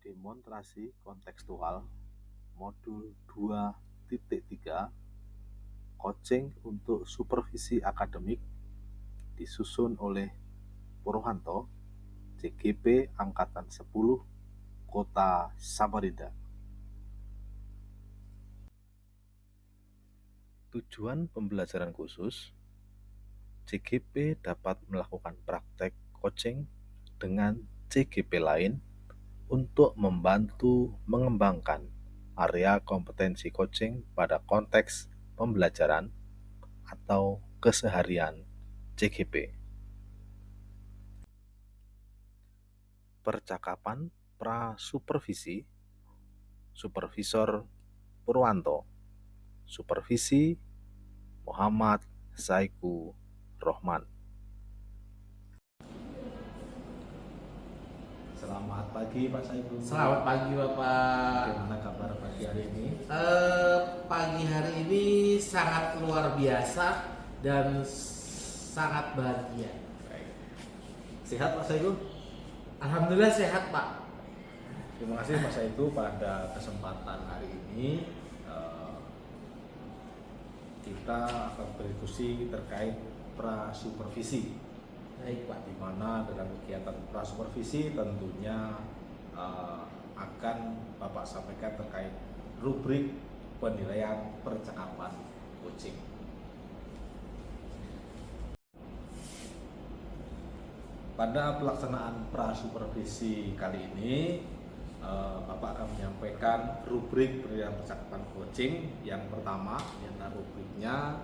Demonstrasi kontekstual modul 2.3 Coaching untuk Supervisi Akademik disusun oleh Purwanto, CGP Angkatan 10, Kota Samarinda. Tujuan pembelajaran khusus, CGP dapat melakukan praktek coaching dengan CGP lain untuk membantu mengembangkan area kompetensi coaching pada konteks pembelajaran atau keseharian CGP. Percakapan pra-supervisi, Supervisor Purwanto, Supervisi Muhammad Saiku Rohman. Selamat pagi Pak Saiku. Selamat pagi Bapak. Bagaimana kabar pagi hari ini? Pagi hari ini sangat luar biasa dan sangat bahagia. Baik. Sehat Pak Saiku? Alhamdulillah sehat Pak. Terima kasih Pak Saiku pada kesempatan hari ini kita akan berdiskusi terkait pra-supervisi. Baik Pak. Di mana dalam kegiatan pra-supervisi tentunya akan Bapak sampaikan terkait rubrik penilaian percakapan coaching. Pada pelaksanaan pra-supervisi kali ini Bapak akan menyampaikan rubrik penilaian percakapan coaching. Yang pertama, yaitu rubriknya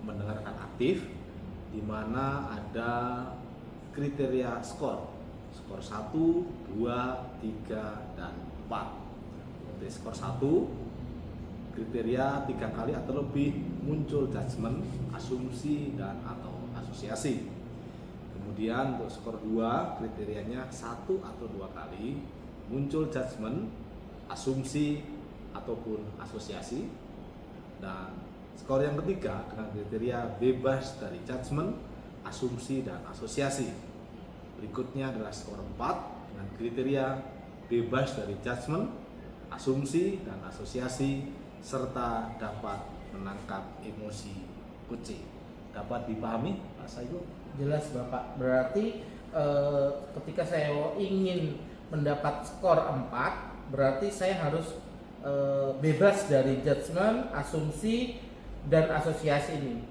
mendengarkan aktif, di mana ada kriteria skor 1, 2, 3, dan 4. Untuk skor 1, kriteria 3 kali atau lebih muncul judgement, asumsi, dan atau asosiasi. Kemudian untuk skor 2, kriterianya 1 atau 2 kali muncul judgement, asumsi, ataupun asosiasi. Dan skor yang ketiga dengan kriteria bebas dari judgement, asumsi, dan asosiasi. Berikutnya adalah skor 4 dengan kriteria bebas dari judgement, asumsi, dan asosiasi, serta dapat menangkap emosi coaching. Dapat dipahami Pak Saiku? Jelas Bapak. Berarti ketika saya ingin mendapat skor 4, berarti saya harus bebas dari judgement, asumsi, dan asosiasi ini.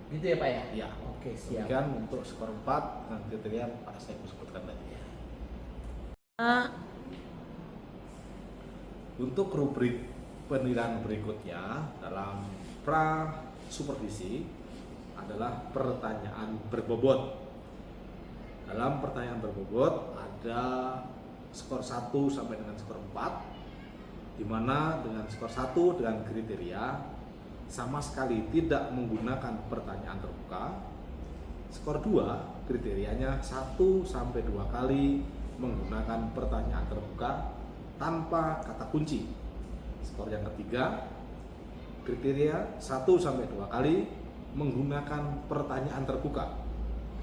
Gitu ya Pak ya? Ya. Oke, siap. Demikian untuk skor 4 dengan kriteria Pak Saiku sebutkan tadi. Untuk rubrik penilaian berikutnya dalam pra supervisi adalah pertanyaan berbobot. Dalam pertanyaan berbobot ada skor 1 sampai dengan skor 4, di mana dengan skor 1 dengan kriteria sama sekali tidak menggunakan pertanyaan terbuka. Skor 2 kriterianya 1 sampai 2 kali menggunakan pertanyaan terbuka tanpa kata kunci. Skor yang ketiga kriteria 1 sampai 2 kali menggunakan pertanyaan terbuka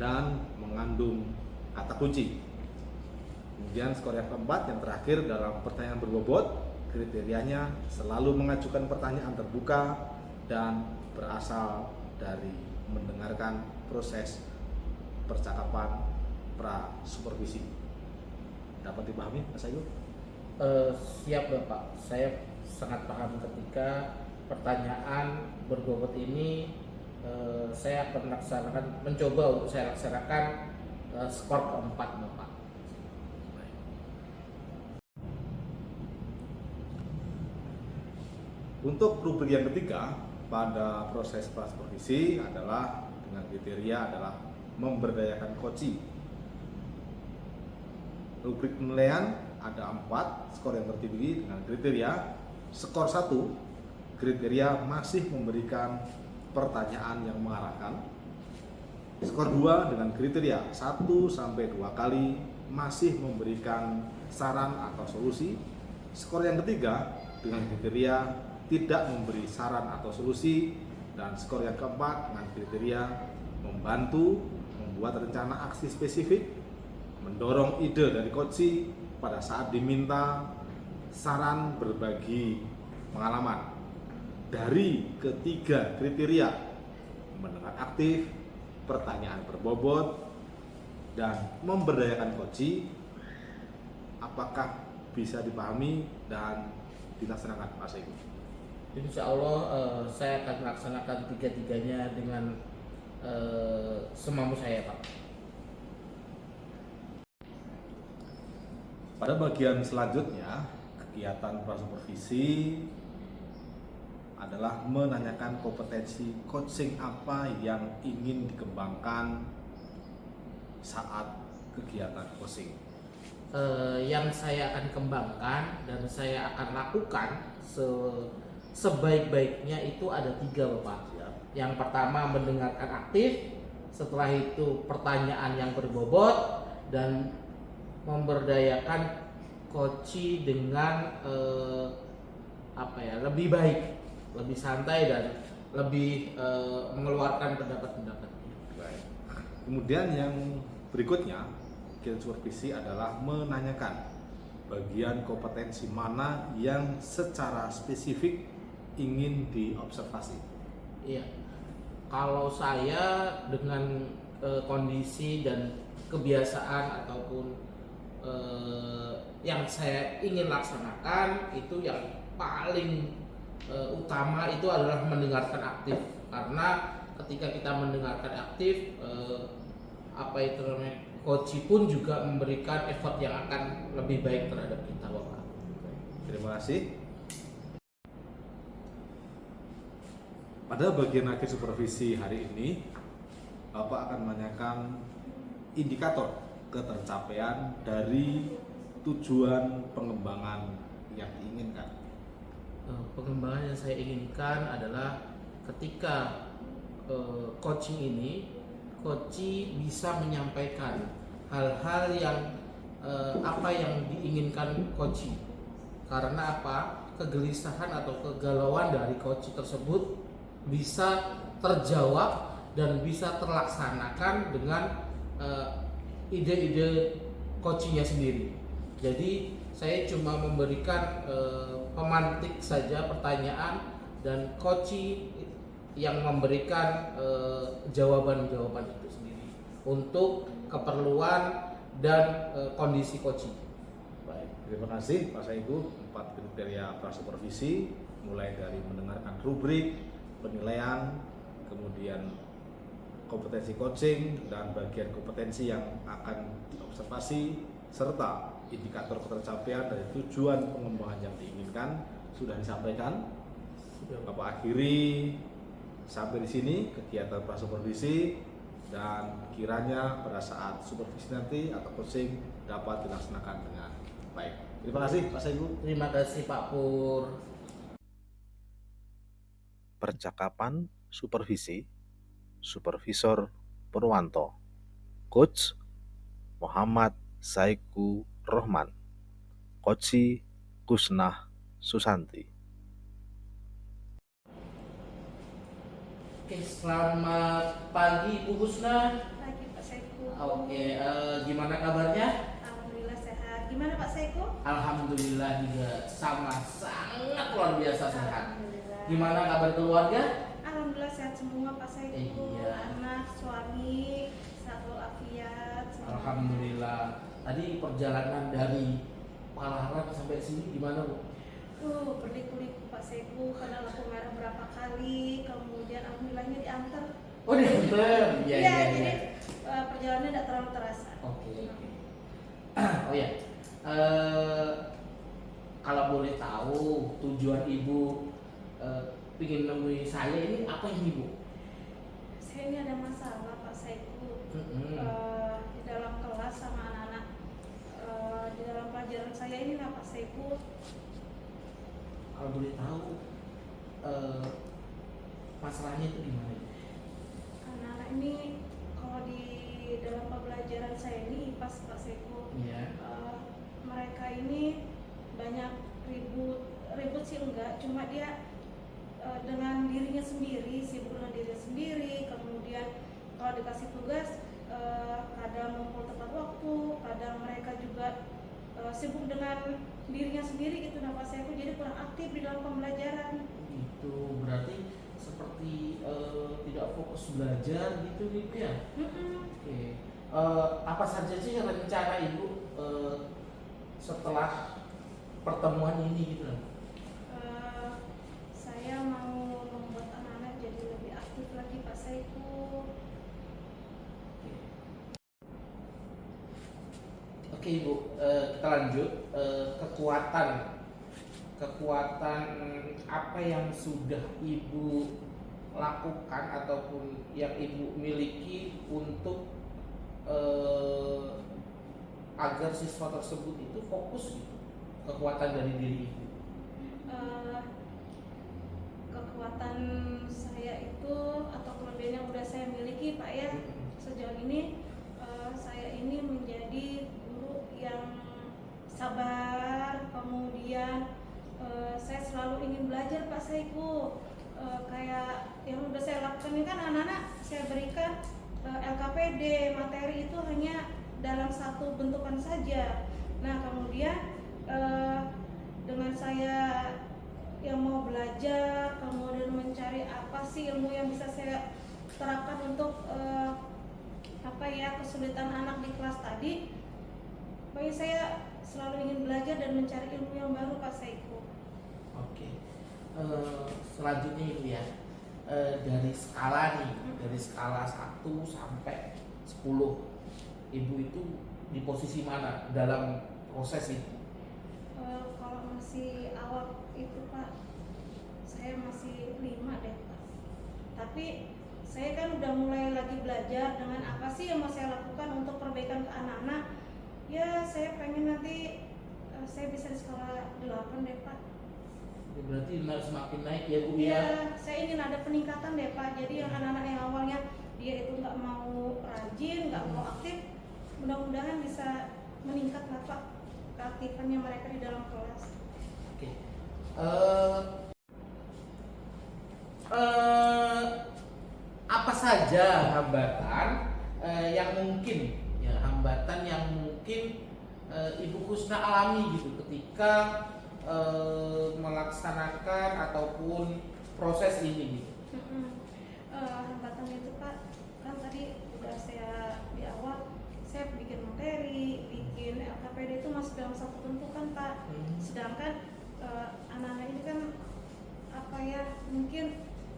dan mengandung kata kunci. Kemudian skor yang keempat, yang terakhir dalam pertanyaan berbobot, kriterianya selalu mengajukan pertanyaan terbuka dan berasal dari mendengarkan proses percakapan pra supervisi. Dapat dipahami Mas Ayu? Siap Bapak. Saya sangat paham ketika pertanyaan berbobot ini saya akan mencoba untuk saya laksanakan skor keempat Bapak. Untuk rubrik yang ketiga pada proses pra supervisi adalah dengan kriteria adalah memberdayakan coaching. Rubrik penilaian ada 4 skor yang tertinggi dengan kriteria skor 1 kriteria masih memberikan pertanyaan yang mengarahkan. Skor 2 dengan kriteria 1 sampai 2 kali masih memberikan saran atau solusi. Skor yang ketiga dengan kriteria tidak memberi saran atau solusi, dan skor yang keempat dengan kriteria membantu membuat rencana aksi spesifik mendorong ide dari coach pada saat diminta saran berbagi pengalaman. Dari ketiga kriteria, mendengar aktif, pertanyaan berbobot, dan memberdayakan coach, apakah bisa dipahami dan dilaksanakan, Pak Saiku? Insya Allah saya akan melaksanakan tiga-tiganya dengan semampu saya, Pak. Pada bagian selanjutnya, kegiatan prasupervisi adalah menanyakan kompetensi coaching apa yang ingin dikembangkan saat kegiatan coaching. Yang saya akan kembangkan dan saya akan lakukan sebaik-baiknya itu ada 3, Bapak. Yang pertama mendengarkan aktif, setelah itu pertanyaan yang berbobot, dan memberdayakan coach dengan lebih baik, lebih santai dan lebih mengeluarkan pendapat-pendapat. Kemudian yang berikutnya, kegiatan supervisi adalah menanyakan bagian kompetensi mana yang secara spesifik ingin diobservasi. Iya, kalau saya dengan kondisi dan kebiasaan ataupun yang saya ingin laksanakan itu yang paling utama itu adalah mendengarkan aktif, karena ketika kita mendengarkan aktif coach pun juga memberikan effort yang akan lebih baik terhadap kita, Bapak. Terima kasih. Pada bagian akhir supervisi hari ini, Bapak akan menanyakan indikator ketercapaian dari tujuan pengembangan yang diinginkan. Pengembangan yang saya inginkan adalah ketika coaching ini, coach bisa menyampaikan hal-hal yang apa yang diinginkan coach. Karena apa? Kegelisahan atau kegalauan dari coach tersebut bisa terjawab dan bisa terlaksanakan dengan ide-ide coachnya sendiri. Jadi saya cuma memberikan pemantik saja pertanyaan dan coach yang memberikan jawaban-jawaban itu sendiri untuk keperluan dan kondisi coach. Baik, terima kasih Pak Saiku. 4 kriteria prasupervisi, mulai dari mendengarkan rubrik, penilaian, kemudian kompetensi coaching, dan bagian kompetensi yang akan diobservasi, serta indikator ketercapaian dari tujuan pengembangan yang diinginkan sudah disampaikan. Bapak akhiri sampai di sini kegiatan prasupervisi, dan kiranya pada saat supervisi nanti atau coaching dapat dilaksanakan dengan baik. Terima kasih Pak Saiku. Terima kasih Pak Pur. Percakapan supervisi, Supervisor Purwanto, Coach Muhammad Saiku Rohman, Coach Kusnah Susanti. Oke, selamat pagi Bu Husna. Pagi Pak Saiku. Oke, gimana kabarnya? Alhamdulillah sehat. Gimana Pak Saiku? Alhamdulillah juga sama, sangat luar biasa sehat. Alhamdulillah. Gimana kabar keluarga? Alhamdulillah sehat semua Pak Saiku. Iya. Anak, suami, sehat walafiat. Semua. Alhamdulillah. Tadi perjalanan dari Palaran sampai sini gimana Bu? Berliku-liku Pak Saiku, karena lampu merah berapa kali, kemudian alhamdulillahnya diantar. Oh diantar? Iya, iya, jadi iya. perjalanannya tidak terlalu terasa. Oke. Oh ya, kalau boleh tahu tujuan Ibu ingin nemui saya ini apa ini Bu? Saya ini ada masalah Pak Saiku. Mm-mm. Di dalam kelas sama anak-anak, di dalam pelajaran saya ini lah Pak Saiku. Kalau boleh tahu masalahnya itu gimana? Anak-anak ini kalau di dalam pembelajaran saya ini IPAS Pak Saiku, Iya. mereka ini banyak ribut sih enggak, cuma dia dengan dirinya sendiri, sibuk dengan dirinya sendiri. Kemudian kalau dikasih tugas kadang ngumpul tepat waktu, kadang mereka juga sibuk dengan dirinya sendiri gitu. Nah Pak Saiku jadi kurang aktif di dalam pembelajaran. Gitu, berarti seperti tidak fokus belajar gitu gitu ya. Oke. Apa saja sih rencana Ibu setelah pertemuan ini gitu? Saya mau membuat anak-anak jadi lebih aktif lagi Pak Saiku. Oke Ibu, kita lanjut. Kekuatan apa yang sudah Ibu lakukan ataupun yang Ibu miliki untuk agar siswa tersebut itu fokus gitu, kekuatan dari diri Ibu. Kekuatan saya itu atau kelebihan yang udah saya miliki Pak ya, sejauh ini saya ini menjadi guru yang sabar, kemudian saya selalu ingin belajar Pak Saiku. Kayak yang udah saya lakukan ini kan anak-anak saya berikan LKPD, materi itu hanya dalam satu bentukan saja. Nah kemudian dengan saya yang mau belajar, kemudian mencari apa sih ilmu yang bisa saya terapkan untuk kesulitan anak di kelas tadi. Bagi saya selalu ingin belajar dan mencari ilmu yang baru Pak Saiku. Oke. Selanjutnya Ibu ya, dari skala nih, dari skala 1 sampai 10, Ibu itu di posisi mana dalam proses itu? Kalau masih awal itu Pak, saya masih 5 deh Pak. Tapi saya kan udah mulai lagi belajar dengan apa sih yang mau saya lakukan untuk perbaikan ke anak-anak. Ya saya pengen nanti saya bisa di skala 8 deh Pak. Berarti harus semakin naik ya Bu ya? Iya, saya ingin ada peningkatan deh Pak. Jadi yang anak-anak yang awalnya dia itu nggak mau rajin, nggak mau aktif, mudah-mudahan bisa meningkat lah Pak keaktifannya mereka di dalam kelas. Oke. Apa saja hambatan yang mungkin Ibu Kusna alami gitu ketika melaksanakan ataupun proses ini gitu? Hambatan itu Pak, kan tadi udah saya di awal saya bikin materi, bikin LKPD itu masih dalam satu bentukan Pak. Sedangkan anak-anak ini kan mungkin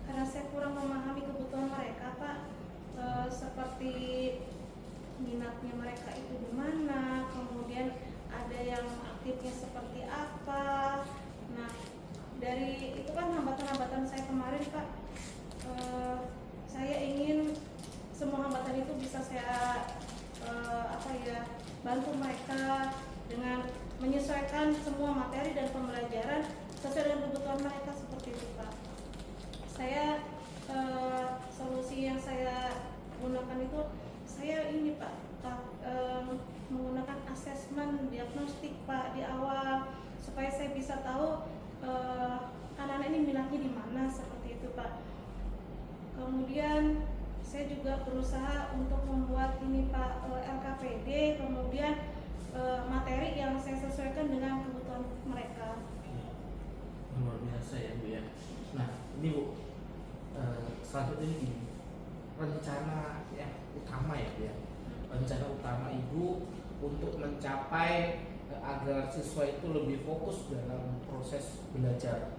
karena saya kurang memahami kebutuhan mereka Pak, seperti minatnya mereka itu di mana, kemudian ada yang aktifnya seperti apa. Nah dari itu kan hambatan-hambatan saya kemarin Pak, saya ingin semua hambatan itu bisa saya bantu mereka dengan menyesuaikan semua materi dan pembelajaran sesuai dengan kebutuhan mereka seperti itu Pak. Saya solusi yang saya gunakan itu saya ini Pak, menggunakan asesmen diagnostik Pak di awal supaya saya bisa tahu anak-anak ini minatnya di mana seperti itu Pak. Kemudian saya juga berusaha untuk membuat ini Pak LKPD, kemudian materi yang saya sesuaikan dengan kebutuhan mereka. Luar biasa ya Bu ya. Nah ini Bu, selanjutnya ini rencana yang utama ya Bu ya. Rencana utama Ibu untuk mencapai agar siswa itu lebih fokus dalam proses belajar.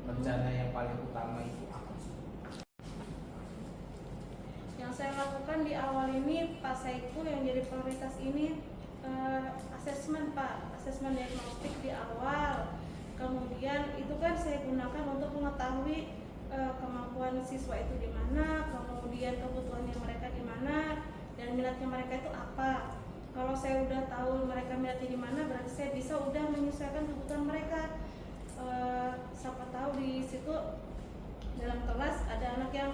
Rencana yang paling utama itu apa sih? Yang saya lakukan di awal ini Pak Saiku yang jadi prioritas ini asesmen Pak, asesmen diagnostik di awal. Kemudian itu kan saya gunakan untuk mengetahui kemampuan siswa itu di mana, kemudian kebutuhannya mereka di mana, dan minatnya mereka itu apa. Kalau saya udah tahu mereka minatnya di mana, berarti saya bisa udah menyesuaikan kebutuhan mereka. Siapa tahu di situ dalam kelas ada anak yang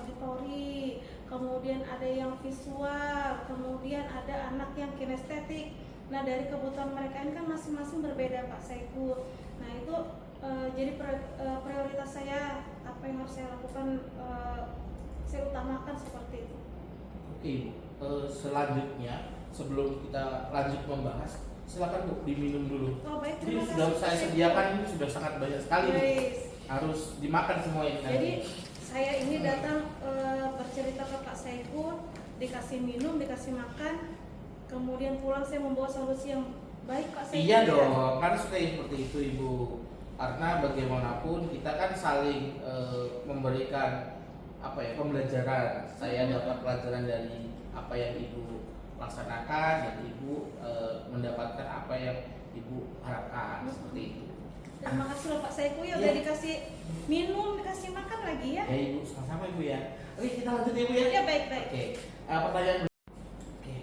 auditori, kemudian ada yang visual, kemudian ada anak yang kinestetik. Nah dari kebutuhan mereka ini kan masing-masing berbeda Pak Saiku. Nah itu jadi prioritas saya, apa yang harus saya lakukan, saya utamakan seperti itu. Oke, selanjutnya sebelum kita lanjut membahas, silakan Bu diminum dulu. Oh baik, Ini terima sudah kasih, saya Pak Saiku. sediakan, ini sudah sangat banyak sekali nih. Guys, Harus dimakan semua ini. jadi saya ini datang bercerita ke Pak Saiku, dikasih minum, dikasih makan, kemudian pulang saya membawa solusi yang baik Pak Saiku. Iya dong, kan sudah seperti itu Ibu. Karena bagaimanapun kita kan saling memberikan apa ya, pembelajaran. Saya dapat pelajaran dari apa yang Ibu laksanakan dan Ibu mendapatkan apa yang Ibu harapkan, seperti itu. Terima kasih loh Pak Saiku ya Iya. udah dikasih minum, dikasih makan lagi ya. Ya Ibu, sama-sama Ibu ya. Oke, kita lanjut ya Ibu ya. Ya baik baik. Oke, pertanyaan Oke.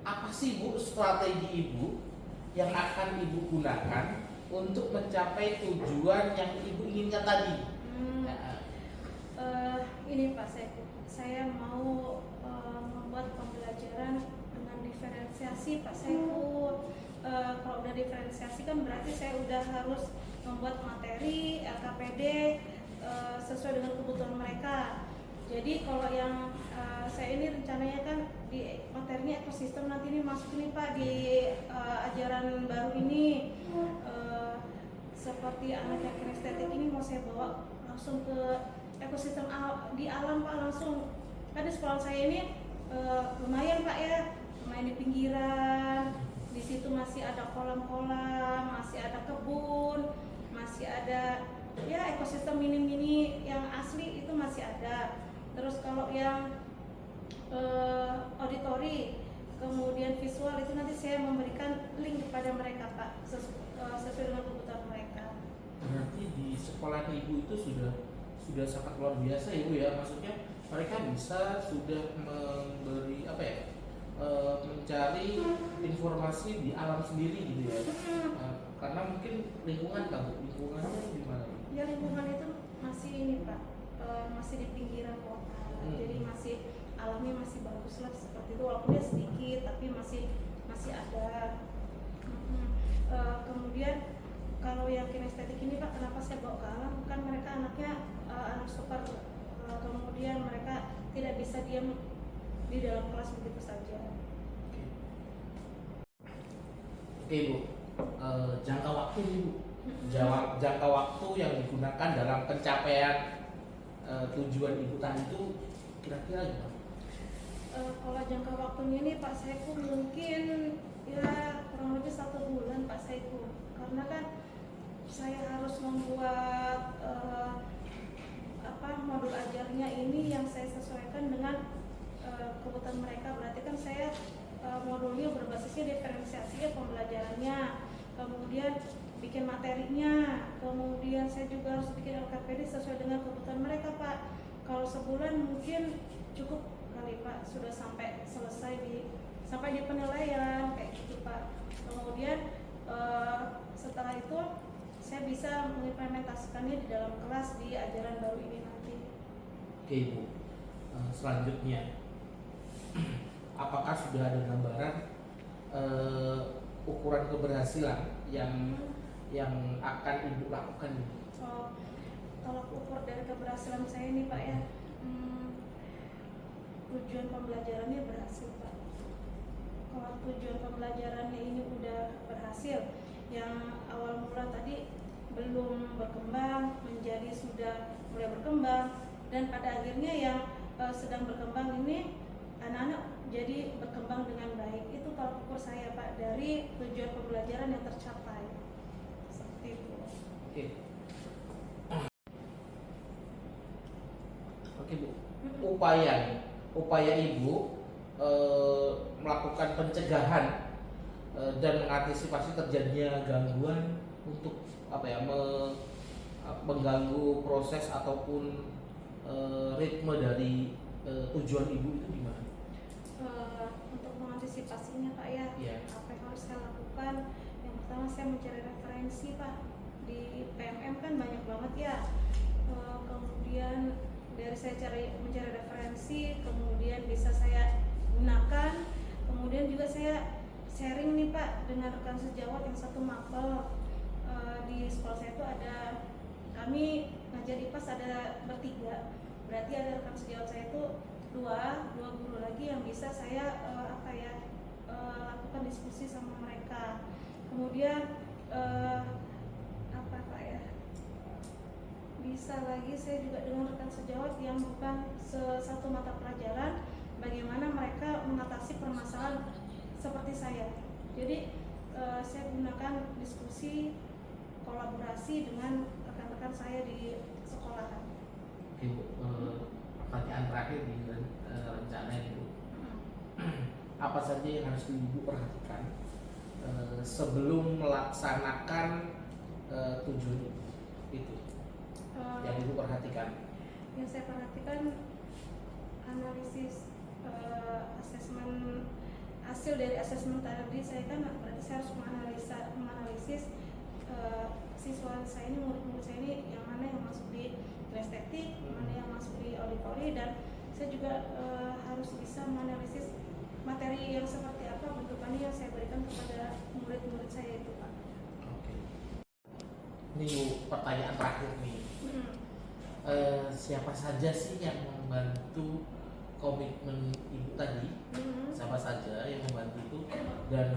Apa sih Bu strategi Ibu yang akan Ibu gunakan untuk mencapai tujuan yang Ibu inginkan tadi? Hmm, Ya, ini Pak Saiku, saya mau membuat pembelajaran dengan diferensiasi Pak Saiku. Kalau udah diferensiasi kan berarti saya udah harus membuat materi LKPD sesuai dengan kebutuhan mereka. Jadi kalau yang saya ini rencananya kan di materinya ekosistem nanti ini masuk nih Pak di ajaran baru ini. Seperti anak yang kinestetik ini mau saya bawa langsung ke ekosistem di alam Pak, langsung. Kan di sekolah saya ini lumayan Pak ya, lumayan di pinggiran. Di situ masih ada kolam-kolam, masih ada kebun, masih ada ya ekosistem mini-mini yang asli itu masih ada. Terus kalau yang auditori kemudian visual itu nanti saya memberikan link kepada mereka Pak sesuai dengan kebutuhan mereka. berarti di sekolah Ibu itu sudah sangat luar biasa Ibu ya. Maksudnya mereka bisa sudah memberi apa ya? Mencari informasi di alam sendiri gitu ya. Karena mungkin lingkungannya gimana? Ya lingkungan itu masih ini Pak, masih di pinggiran kota, jadi masih alamnya masih bagus lah seperti itu, walaupun dia sedikit tapi masih ada. Kemudian kalau yang kinestetik ini Pak, kenapa saya bawa ke alam? Kan mereka anaknya anak super, kemudian mereka tidak bisa diam di dalam kelas begitu saja. Oke Bu, jangka waktu Ibu, jangka waktu yang digunakan dalam pencapaian tujuan Ibu tadi itu kira-kira gimana? Kalau jangka waktunya ini Pak Saiku mungkin ya kurang lebih 1 bulan Pak Saiku, karena kan saya harus membuat modul ajarnya ini yang saya sesuaikan dengan kebutuhan mereka. Berarti kan saya modulnya berbasisnya diferensiasi ya pembelajarannya, kemudian bikin materinya, kemudian saya juga harus bikin LKPD sesuai dengan kebutuhan mereka Pak. Kalau sebulan mungkin cukup kali Pak, sudah sampai selesai sampai di penilaian kayak gitu Pak. Kemudian setelah itu saya bisa mengimplementasikannya di dalam kelas di ajaran baru ini nanti. Oke Ibu, selanjutnya apakah sudah ada gambaran ukuran keberhasilan yang akan Ibu lakukan? Tolak ukur dari keberhasilan saya ini Pak ya, tujuan pembelajarannya berhasil Pak. Kalau tujuan pembelajarannya ini udah berhasil, yang awal mula tadi belum berkembang menjadi sudah mulai berkembang, dan pada akhirnya yang sedang berkembang ini anak-anak jadi berkembang dengan baik. Itu tolak ukur saya Pak dari tujuan pembelajaran yang tercapai. Seperti itu. Oke Bu, upaya Ibu melakukan pencegahan dan mengantisipasi terjadinya gangguan untuk mengganggu proses ataupun ritme dari tujuan Ibu itu gimana? Untuk mengantisipasinya Pak ya, apa yang harus saya lakukan? Yang pertama saya mencari referensi Pak. Di PMM kan banyak banget ya. Kemudian dari saya mencari referensi, kemudian bisa saya gunakan. Kemudian juga saya sharing nih Pak dengan rekan sejawat yang satu mapel. Di sekolah saya itu ada, kami ngajar IPAS ada bertiga. Berarti ada rekan sejawat saya itu dua guru lagi yang bisa saya lakukan diskusi sama mereka. Kemudian apa Pak ya, bisa lagi saya juga dengan rekan sejawat yang bukan satu mata pelajaran, bagaimana mereka mengatasi permasalahan seperti saya. Jadi saya gunakan diskusi kolaborasi dengan rekan-rekan saya di sekolahan. Oke Bu, pertanyaan terakhir di rencana itu, apa saja yang harus Ibu perhatikan sebelum melaksanakan tujuan itu yang Ibu perhatikan? Yang saya perhatikan analisis asesmen, hasil dari asesmen tadi saya kan berarti saya harus menganalisis siswa saya ini, murid-murid saya ini yang mana yang masuk di estetik, mana yang masuk di auditori, dan saya juga harus bisa menganalisis materi yang seperti apa bentukannya yang saya berikan kepada murid-murid saya itu Pak. Oke. Ini Bu, pertanyaan terakhir nih. Siapa saja sih yang membantu komitmen Ibu tadi? Siapa saja yang membantu itu, dan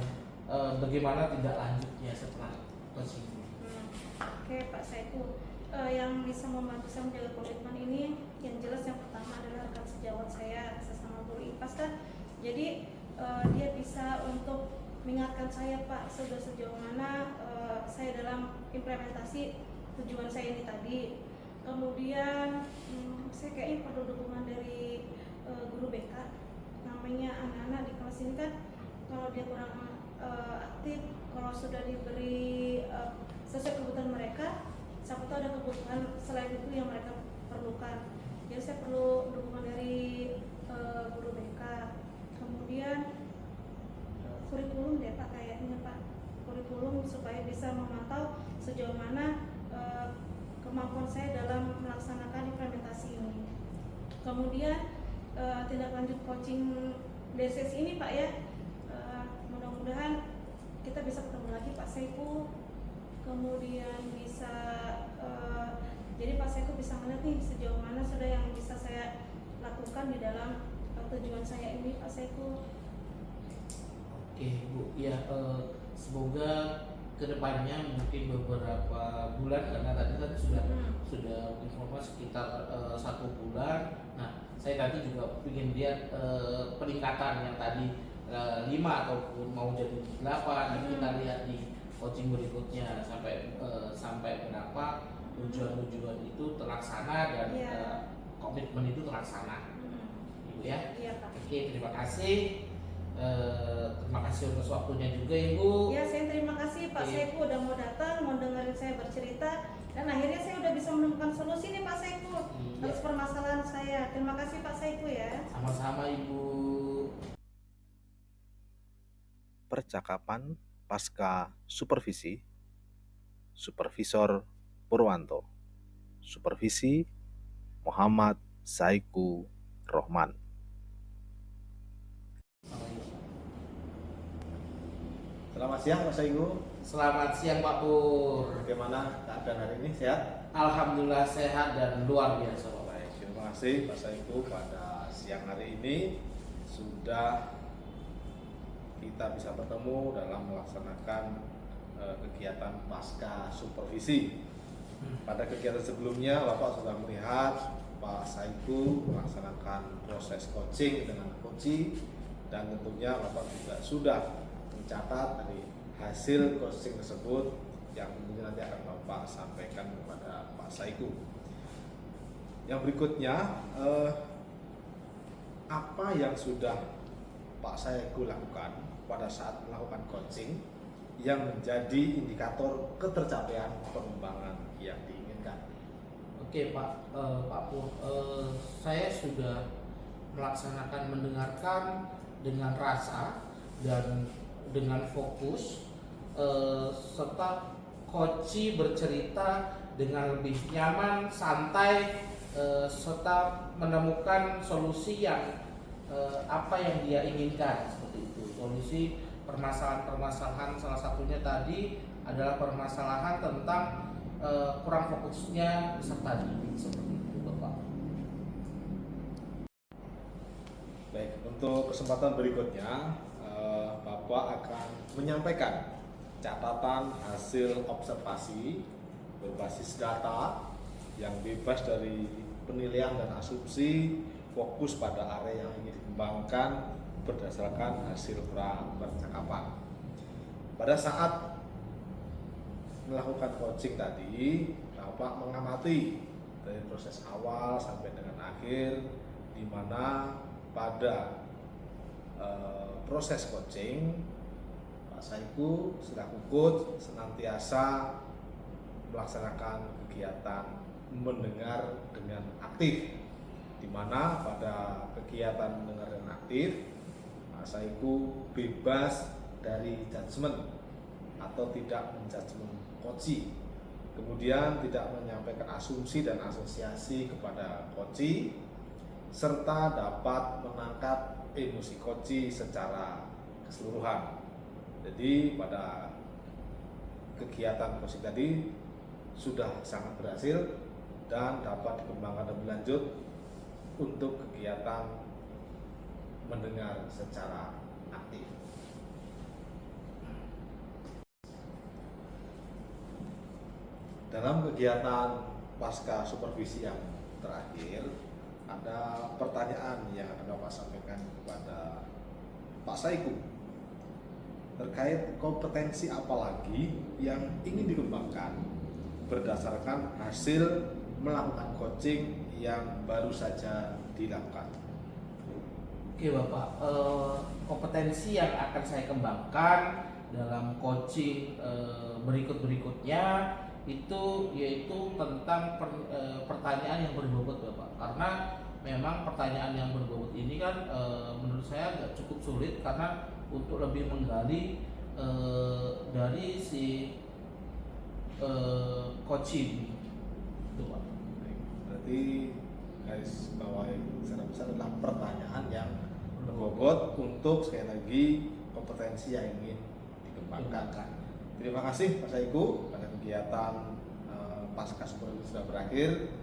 bagaimana tindak lanjutnya setelah coaching? Oke Pak Saiku, yang bisa membantu saya menjaga komitmen ini yang jelas yang pertama adalah rekan sejawat saya sesama guru IPAS kan. Jadi dia bisa untuk mengingatkan saya Pak sudah sejauh mana saya dalam implementasi tujuan saya ini tadi. Kemudian saya kayaknya perlu dukungan dari guru BK, namanya anak-anak di kelas ini kan kalau dia kurang aktif, kalau sudah diberi sesuai kebutuhan mereka, siapa tahu ada kebutuhan selain itu yang mereka perlukan. Jadi saya perlu dukungan dari guru BK. Kemudian kurikulum deh Pak, kayaknya Pak, kurikulum supaya bisa memantau sejauh mana kemampuan saya dalam melaksanakan implementasi ini. Kemudian tindak lanjut coaching DSS ini Pak ya, mudah-mudahan kita bisa ketemu lagi Pak Saiku, kemudian bisa jadi Pak Saiku bisa melihat nih sejauh mana sudah yang bisa saya lakukan di dalam tujuan saya ini Pak Saiku. Oke Bu, ya semoga kedepannya mungkin beberapa bulan, karena tadi sudah informasi sekitar 1 bulan. Nah, saya tadi juga ingin lihat peningkatan yang tadi 5 ataupun mau jadi 8. Nanti kita lihat di coaching berikutnya sampai berapa tujuan-tujuan itu terlaksana dan komitmen itu terlaksana. Ibu ya. Iya Pak. Oke, terima kasih. Terima kasih untuk waktunya juga Ibu. Ya, saya terima kasih Pak Saiku udah mau datang, mau dengerin saya bercerita, dan akhirnya saya udah bisa menemukan solusi nih Pak Saiku atas permasalahan saya. Terima kasih Pak Saiku ya. Sama-sama Ibu. Percakapan pasca supervisi, Supervisor Purwanto, Supervisi Muhammad Saiku Rohman. Selamat siang Pak Saiku. Selamat siang Pak Pur. Bagaimana keadaan hari ini, sehat? Alhamdulillah sehat dan luar biasa Pak. Baik, terima kasih Pak Saiku. Pada siang hari ini sudah kita bisa bertemu dalam melaksanakan kegiatan pasca supervisi. Pada kegiatan sebelumnya Bapak sudah melihat Pak Saiku melaksanakan proses coaching dengan coaching, dan tentunya Bapak juga sudah mencatat dari hasil coaching tersebut yang tentunya nanti akan Bapak sampaikan kepada Pak Saiku. Yang berikutnya, apa yang sudah Pak Saiku lakukan pada saat melakukan coaching yang menjadi indikator ketercapaian pengembangan yang diinginkan? Oke Pak Pur, saya sudah melaksanakan mendengarkan dengan rasa dan dengan fokus, serta coach bercerita dengan lebih nyaman, santai, serta menemukan solusi yang apa yang dia inginkan, seperti itu. Solusi permasalahan-permasalahan, salah satunya tadi adalah permasalahan tentang kurang fokusnya peserta didik, seperti itu Bapak. Baik, untuk kesempatan berikutnya, Bapak akan menyampaikan catatan hasil observasi berbasis data yang bebas dari penilaian dan asumsi, fokus pada area yang ingin dikembangkan berdasarkan hasil percakapan. Pada saat melakukan coaching tadi, Bapak mengamati dari proses awal sampai dengan akhir, di mana pada proses coaching Pak Saiku selaku coach senantiasa melaksanakan kegiatan mendengar dengan aktif, di mana pada kegiatan mendengar dengan aktif Pak Saiku bebas dari judgement atau tidak menjudgement coachee, kemudian tidak menyampaikan asumsi dan asosiasi kepada coachee, serta dapat menangkap emosi coachee secara keseluruhan. Jadi pada kegiatan coaching tadi sudah sangat berhasil dan dapat dikembangkan lebih lanjut untuk kegiatan mendengar secara aktif. Dalam kegiatan pasca supervisi yang terakhir, ada pertanyaan yang akan Bapak sampaikan kepada Pak Saiku terkait kompetensi apa lagi yang ingin dikembangkan berdasarkan hasil melakukan coaching yang baru saja dilakukan. Oke Bapak, kompetensi yang akan saya kembangkan dalam coaching berikut-berikutnya itu yaitu tentang pertanyaan yang berbobot Bapak, karena memang pertanyaan yang berbobot ini kan menurut saya nggak cukup sulit, karena untuk lebih menggali dari si coaching itu Pak. Berarti garis bawahi secara besar adalah pertanyaan yang berbobot untuk sekali lagi kompetensi yang ingin dikembangkan. Terima kasih Pak Saiku, pada kegiatan pasca supervisi sudah berakhir.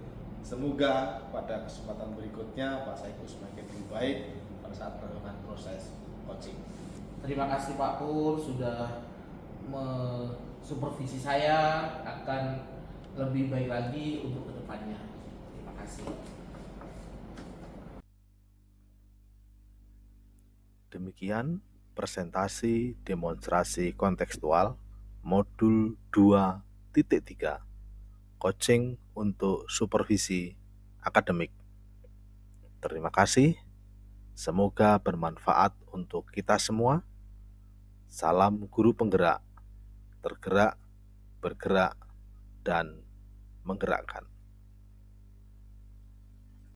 Semoga pada kesempatan berikutnya Pak Saiku semakin lebih baik pada saat melakukan proses coaching. Terima kasih Pak Pur sudah mensupervisi saya akan lebih baik lagi untuk kedepannya. Terima kasih. Demikian presentasi demonstrasi kontekstual modul 2.3 coaching untuk supervisi akademik. Terima kasih. Semoga bermanfaat untuk kita semua. Salam guru penggerak, tergerak, bergerak, dan menggerakkan.